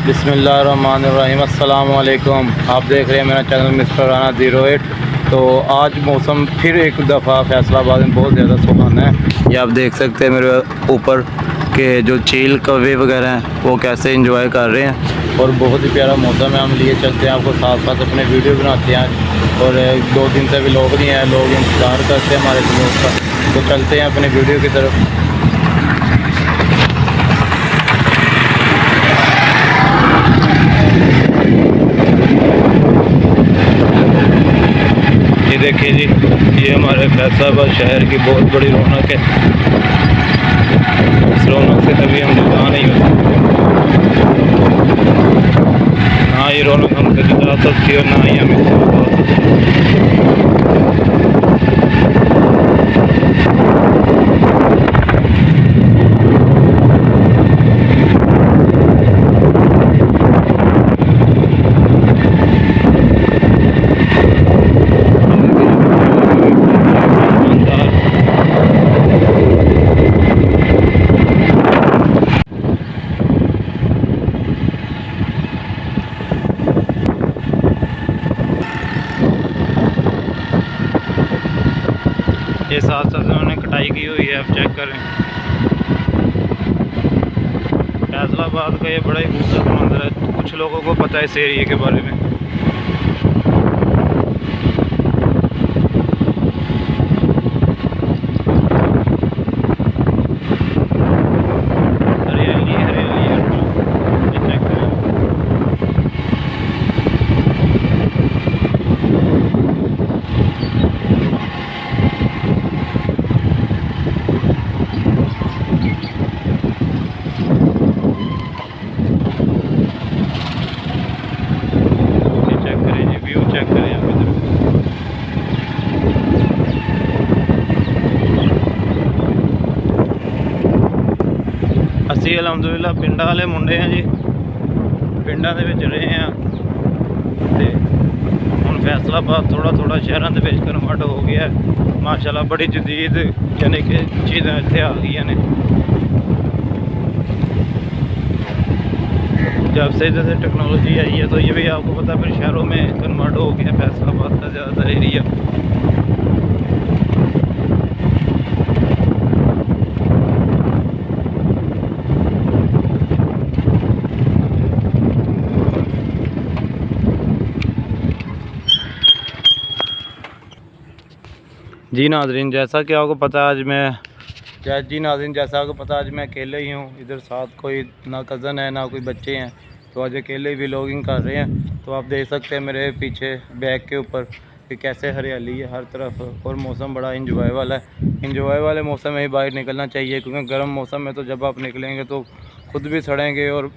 बिस्मिल्लाहिर्रहमानिर्रहीम। अस्सलाम वालेकुम। आप देख रहे हैं मेरा चैनल मिस्टर राना 08। तो आज मौसम फिर एक दफ़ा फैसलाबाद में बहुत ज़्यादा सुहाना है। ये आप देख सकते हैं मेरे ऊपर के जो चील कौवे वगैरह हैं वो कैसे इंजॉय कर रहे हैं और बहुत ही प्यारा मौसम है। हम लिए चलते हैं, आपको साथ साथ अपने वीडियो बनाते हैं और 2 दिन से भी लोग नहीं हैं, लोग इंतज़ार करते हैं हमारे दोस्त का। तो चलते हैं अपने वीडियो की तरफ। ये देखिए जी, ये हमारे फैसलाबाद शहर की बहुत बड़ी रौनक है। इस रौनक से कभी हम जुदा नहीं हो सकते। ना ये रौनक हमसे जुदा सकती है और ना ही हम इससे जुदा हो सकते। ये साथ साथ उन्होंने कटाई की हुई है, आप चेक करें। फैसलाबाद का ये बड़ा ही खूबसूरत मंजर है। कुछ लोगों को पता है इस एरिए के बारे में। हरियाली हरियाली है, ये चेक करें। ਅਸੀਂ अलहमदुलिल्लाह पिंडा वाले मुंडे हैं जी, पिंडा दे विच रहे हैं ते हुण फैसलाबाद थोड़ा थोड़ा शहरों के विच कन्वर्ट हो गया है। माशाल्लाह बड़ी जदीद यानी कि चीज़ां इत्थे आ गई ने। जब से जैसे टेक्नोलॉजी आई है तो ये भी आपको पता है फिर शहरों में कन्वर्ट हो गया फैसलाबाद का ज़्यादातर एरिया। जी नाज़रीन, जैसा कि आपको पता है आज मैं अकेले ही हूँ। इधर साथ कोई ना कज़न है ना कोई बच्चे हैं, तो आज अकेले भी व्लॉगिंग कर रहे हैं। तो आप देख सकते हैं मेरे पीछे बैग के ऊपर कि कैसे हरियाली है हर तरफ और मौसम बड़ा इंजॉय वाला है। इंजॉय वाले मौसम में ही बाहर निकलना चाहिए, क्योंकि गर्म मौसम में तो जब आप निकलेंगे तो खुद भी सड़ेंगे और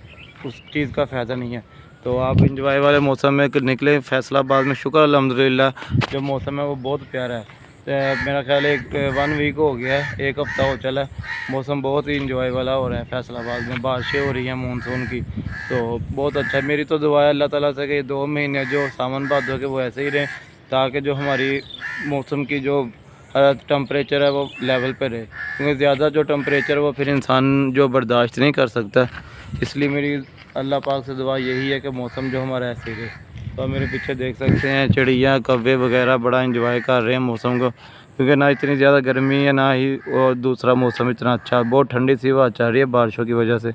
उस चीज़ का फ़ायदा नहीं है। तो आप इंजॉय वाले मौसम में निकले फैसलाबाद में। शुक्र अल्हम्दुलिल्लाह जो मौसम है वो बहुत प्यारा है। मेरा ख्याल है 1 वीक हो गया है, 1 हफ़्ता हो चला है। मौसम बहुत ही इंजॉय वाला हो रहा है फैसलाबाद में। बारिशें हो रही हैं मानसून की, तो बहुत अच्छा है। मेरी तो दुआ है अल्लाह ताला से कि 2 महीने जो सावन भादों के वो ऐसे ही रहें, ताकि जो हमारी मौसम की जो टेम्परेचर है वो लेवल पे रहे, क्योंकि ज़्यादा जो टेम्परेचर है वो फिर इंसान जो बर्दाश्त नहीं कर सकता। इसलिए मेरी अल्लाह पाक से दुआ यही है कि मौसम जो हमारा ऐसे ही रहे। तो मेरे पीछे देख सकते हैं चिड़िया कौवे वगैरह बड़ा इंजॉय कर रहे हैं मौसम को, क्योंकि ना इतनी ज़्यादा गर्मी है ना ही और दूसरा मौसम इतना अच्छा। बहुत ठंडी सी हवा चल रही है बारिशों की वजह से।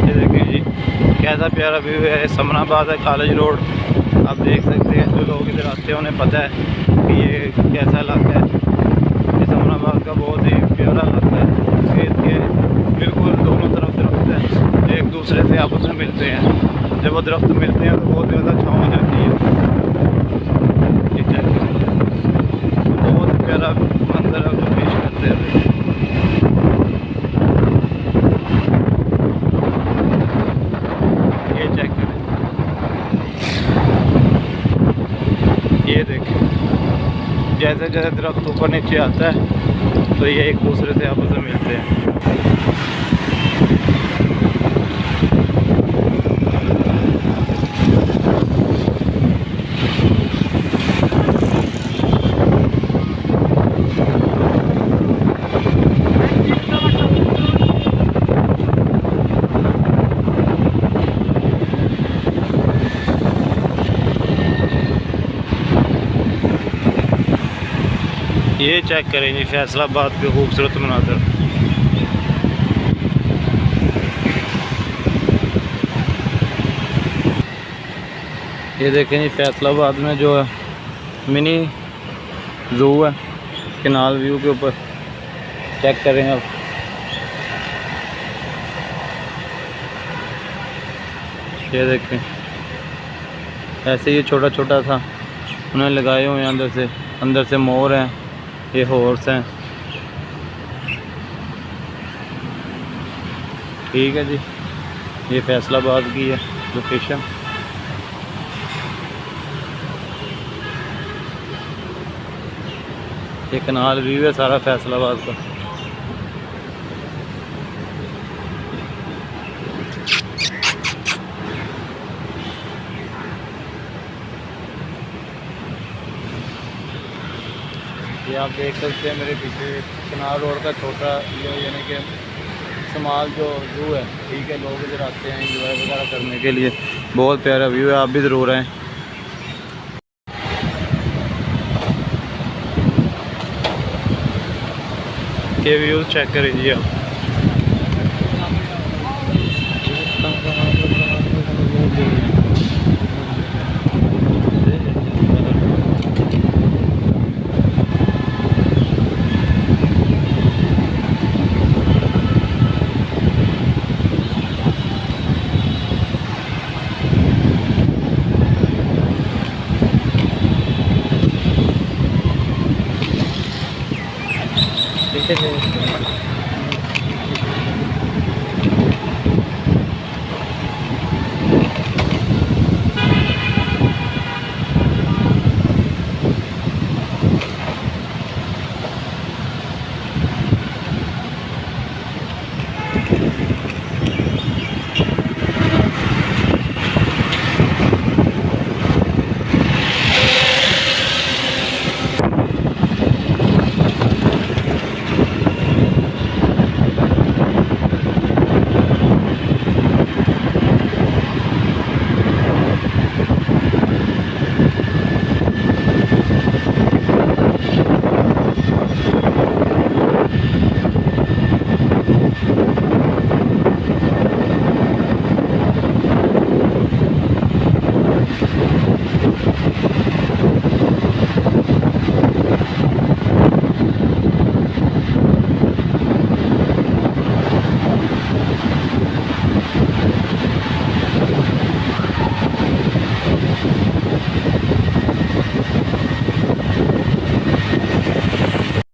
ये देखिए जी कैसा प्यारा व्यू है। समनाबाद है, कॉलेज रोड। आप देख सकते हैं जो लोग इधर आते हैं उन्हें पता है कि ये कैसा इलाका है। ये समनाबाद का बहुत ही प्यारा इलाका है। इसके बिल्कुल दोनों तरफ दरख्त हैं, एक दूसरे से आपस में मिलते हैं। जब वो दरख्त मिलते हैं तो बहुत ज़्यादा छाँव हो जाती है। बहुत प्यारा मंजर आपको पेश करते हैं। ये चेक करें, ये देखें जैसे जैसे दरख्त ऊपर नीचे आता है तो ये एक दूसरे से आपस में मिलते हैं। चेक करें जी फैसलाबाद के खूबसूरत मनाज़र। ये देखें जी फैसलाबाद में जो है मिनी ज़ू है, कैनाल व्यू के ऊपर चेक करें आप। ये देखें ऐसे ही छोटा छोटा सा उन्हें लगाए हुए हैं, अंदर से मोर हैं, ये हॉर्स हैं। ठीक है जी, ये फैसलाबाद की है लोकेशन। ये कैनाल व्यू है सारा फैसलाबाद का। ये आप देख सकते हैं मेरे पीछे कैनाल रोड का छोटा यानी कि स्मॉल जो व्यू है। ठीक है, लोग इधर आते हैं एंजॉय वगैरह करने के लिए, बहुत प्यारा व्यू है, आप भी ज़रूर आएँ। ये व्यूज़ चेक कर लीजिए आप। ठीक है।